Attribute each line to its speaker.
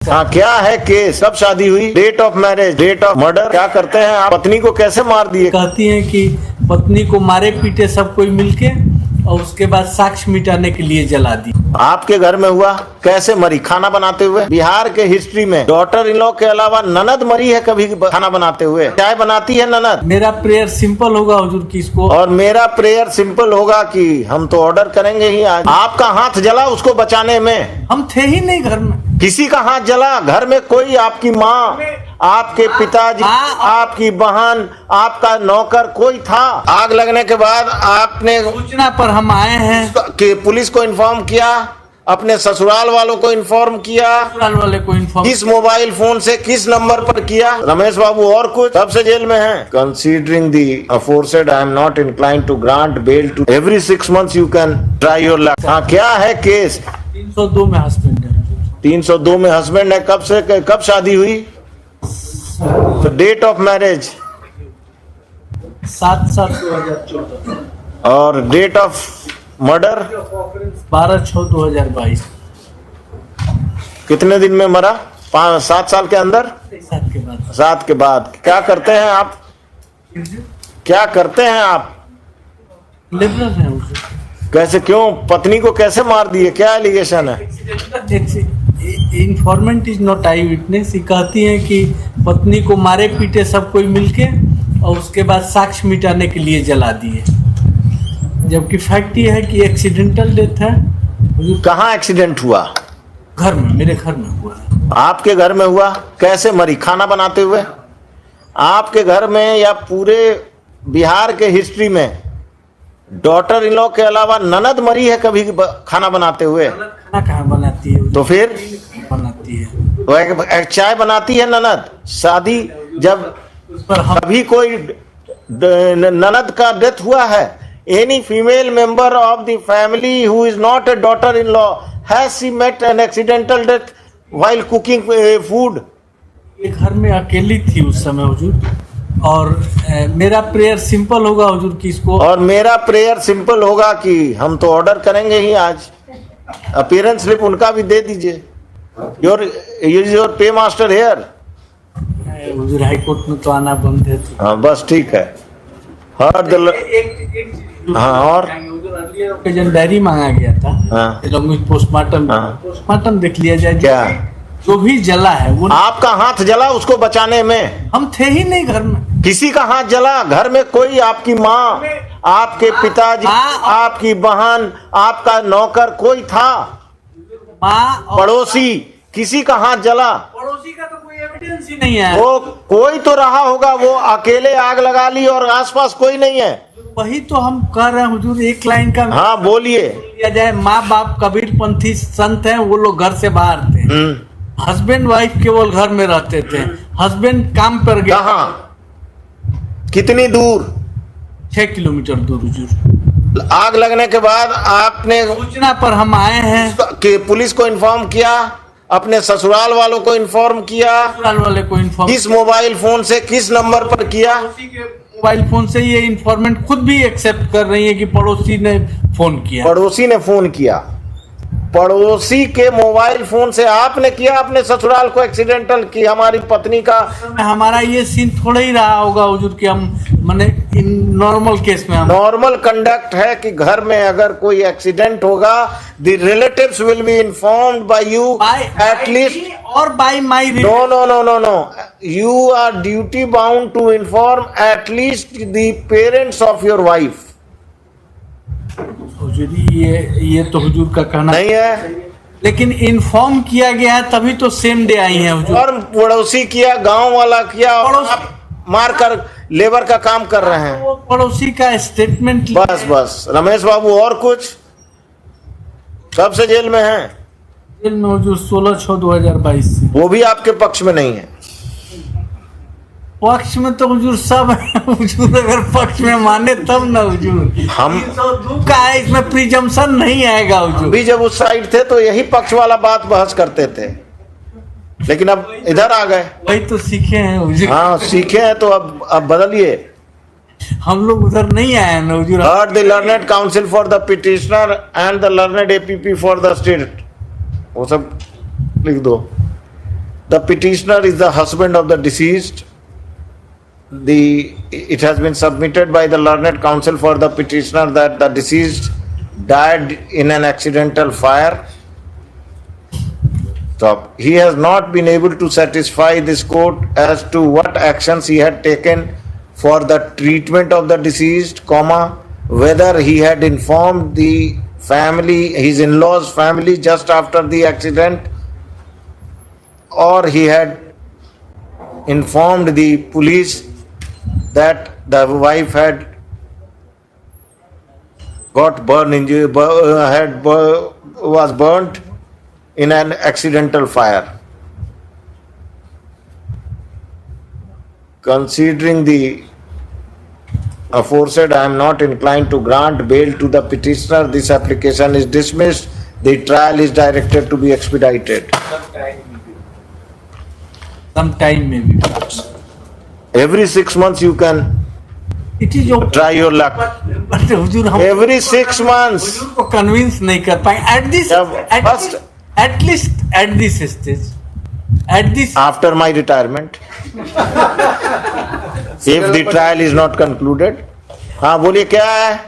Speaker 1: नमस्कार।
Speaker 2: हाँ, क्या है केस? कब शादी हुई? Date of marriage, date of murder, क्या करते हैं आप? पत्नी को कैसे मार दिए?
Speaker 1: कहती हैं कि पत्नी को मारे पीटे सब कोई मिलके और उसके बाद साक्ष्य मिटाने के लिए जला दी।
Speaker 2: आपके घर में हुआ? कैसे मरी? खाना बनाते हुए? बिहार के हिस्ट्री में डॉटर इन लॉ के अलावा ननद मरी है कभी खाना बनाते हुए? चाय बनाती है ननद?
Speaker 1: मेरा प्रेयर सिंपल होगा हुजूर कि इसको,
Speaker 2: और मेरा प्रेयर सिंपल होगा कि हम तो ऑर्डर करेंगे ही आज। आपका हाथ जला उसको बचाने में?
Speaker 1: हम थे ही नहीं घर में।
Speaker 2: किसी का हाथ जला? घर में कोई? आपकी माँ, आपके पिताजी, आपकी बहन, आपका नौकर कोई था? आग लगने के बाद आपने
Speaker 1: सूचना पर हम आए हैं,
Speaker 2: कि पुलिस को इन्फॉर्म किया? अपने ससुराल वालों को इन्फॉर्म किया?
Speaker 1: ससुराल वाले को इन्फॉर्म,
Speaker 2: किस मोबाइल फोन से, किस नंबर पर किया? रमेश बाबू और कुछ? कब से जेल में हैं? Considering the aforesaid I am not inclined to grant bail to every 6 months you can try your luck. हाँ, क्या है केस?
Speaker 1: 302 में हस्बैंड है।
Speaker 2: 302 में हस्बैंड है। कब शादी हुई? तो डेट ऑफ मैरिज
Speaker 1: 7/7/2014
Speaker 2: और डेट ऑफ मर्डर
Speaker 1: 12/6/2022।
Speaker 2: कितने दिन में मरा? 7 साल के अंदर?
Speaker 1: 7 के बाद
Speaker 2: 7 के बाद। क्या करते हैं आप? क्या करते हैं आप?
Speaker 1: लिबरल है हुजूर।
Speaker 2: कैसे, क्यों? पत्नी को कैसे मार दिए? क्या एलिगेशन है?
Speaker 1: Informant is not I witness. ये कहती है कि पत्नी को मारे पीटे सब कोई मिलके और उसके बाद साक्ष्य मिटाने के लिए जला दिए, जबकि फैक्ट ये है कि एक्सीडेंटल डेथ है।
Speaker 2: कहाँ एक्सीडेंट हुआ?
Speaker 1: घर में, मेरे घर में हुआ है।
Speaker 2: आपके घर में हुआ? कैसे मरी? खाना बनाते हुए? आपके घर में या पूरे बिहार के हिस्ट्री में डॉटर इन लॉ के अलावा ननद मरी है कभी खाना बनाते हुए?
Speaker 1: खाना कहाँ बनाती है?
Speaker 2: तो फिर
Speaker 1: बनाती है,
Speaker 2: वो चाय बनाती है ननद। शादी जब
Speaker 1: उस पर हम
Speaker 2: कभी कोई ननद का डेथ हुआ है? Any female member of the family who is not a daughter in law has she met an accidental death while cooking food?
Speaker 1: घर में अकेली थी उस समय हुजूर, और मेरा प्रेयर सिंपल होगा हुजूर कि इसको,
Speaker 2: और मेरा प्रेयर सिंपल होगा कि हम तो ऑर्डर करेंगे ही आज। अपीयरेंस स्लिप उनका भी दे दीजिए। Your pay master here.
Speaker 1: हुजूर हाई कोर्ट में तो आना बंद है तो।
Speaker 2: हाँ, बस ठीक है। हाँ, और
Speaker 1: जब डायरी मांगा गया था,
Speaker 2: हाँ,
Speaker 1: पोस्टमार्टम,
Speaker 2: हाँ,
Speaker 1: पोस्टमार्टम देख लिया जाए।
Speaker 2: क्या
Speaker 1: जो भी जला है वो
Speaker 2: आपका हाथ जला उसको बचाने में?
Speaker 1: हम थे ही नहीं घर में।
Speaker 2: किसी का हाथ जला? घर में कोई? आपकी माँ, आपके पिताजी, आपकी बहन, आपका नौकर कोई था?
Speaker 1: माँ और
Speaker 2: पड़ोसी? किसी का हाथ जला?
Speaker 1: पड़ोसी का तो कोई एविडेंस ही नहीं है।
Speaker 2: वो कोई तो रहा होगा, वो अकेले आग लगा ली और आसपास कोई नहीं है।
Speaker 1: वही तो हम कह रहे हैं हुजूर, एक लाइन का
Speaker 2: हाँ, बोलिए।
Speaker 1: लिया जाए। माँ बाप कबीरपंथी संत हैं, वो लोग घर से बाहर थे। हस्बैंड वाइफ केवल घर में रहते थे। हस्बैंड काम पर गया।
Speaker 2: कहाँ? कितनी दूर?
Speaker 1: 6 किलोमीटर दूर हुजूर।
Speaker 2: आग लगने के बाद आपने
Speaker 1: सूचना पर हम आए हैं,
Speaker 2: कि पुलिस को इन्फॉर्म किया? अपने ससुराल वालों को इन्फॉर्म किया?
Speaker 1: ससुराल वाले को इन्फॉर्म,
Speaker 2: किस मोबाइल फोन से, किस नंबर पर किया?
Speaker 1: मोबाइल फोन से। ये इन्फॉर्मेंट खुद भी एक्सेप्ट कर रही है कि पड़ोसी ने फोन किया।
Speaker 2: पड़ोसी ने फोन किया? पड़ोसी के मोबाइल फोन से आपने किया अपने ससुराल को एक्सीडेंटल की हमारी पत्नी का?
Speaker 1: हमारा ये सीन थोड़ा ही रहा होगा हुजूर कि हम माने इन नॉर्मल केस में हम
Speaker 2: नॉर्मल कंडक्ट है कि घर में अगर कोई एक्सीडेंट होगा the relatives will be informed by you at least,
Speaker 1: और by my.
Speaker 2: No no no no no, you are duty bound to inform at least the parents of your wife.
Speaker 1: हुजूर ये तो हुजूर का कहना
Speaker 2: नहीं है,
Speaker 1: लेकिन इन्फॉर्म किया गया है तभी तो सेम डे आई है हुजूर।
Speaker 2: और पड़ोसी किया, गांव वाला किया, और आप मारकर लेबर का काम कर रहे हैं।
Speaker 1: वो पड़ोसी का स्टेटमेंट।
Speaker 2: बस बस रमेश बाबू, और कुछ? कब से जेल में हैं?
Speaker 1: जेल में हुजूर 16/6/2022 से।
Speaker 2: वो भी आपके पक्ष में नहीं है?
Speaker 1: पक्ष में तो हुजूर सब है हुजूर, अगर पक्ष में माने तब ना हुजूर।
Speaker 2: हम
Speaker 1: 302 का है, इसमें प्रिजम्पशन नहीं आएगा हुजूर।
Speaker 2: भी जब उस साइड थे तो यही पक्ष वाला बात बहस करते थे, लेकिन अब इधर आ गए।
Speaker 1: वही तो सीखे हैं हुजूर।
Speaker 2: हाँ, सीखे हैं तो अब बदलिए।
Speaker 1: हम लोग उधर नहीं आए हैं ना हुजूर।
Speaker 2: Heard the learned counsel for the petitioner and the learned APP for the state, वो सब लिख दो। The petitioner is the husband of the deceased. It has been submitted by the learned counsel for the petitioner that the deceased died in an accidental fire. So he has not been able to satisfy this court as to what actions he had taken for the treatment of the deceased, whether he had informed the family, his in-laws' family just after the accident, or he had informed the police that the wife had got was burnt in an accidental fire. Considering the aforesaid, I am not inclined to grant bail to the petitioner. This application is dismissed. The trial is directed to be expedited.
Speaker 1: Some time maybe.
Speaker 2: Every 6 months you can
Speaker 1: It is okay.
Speaker 2: try your luck.
Speaker 1: But हुजूर हम
Speaker 2: Every 6 months.
Speaker 1: हुजूर को convince नहीं कर पाए at least at this stage, at this
Speaker 2: After my retirement, if the trial is not concluded. हाँ बोलिए क्या है?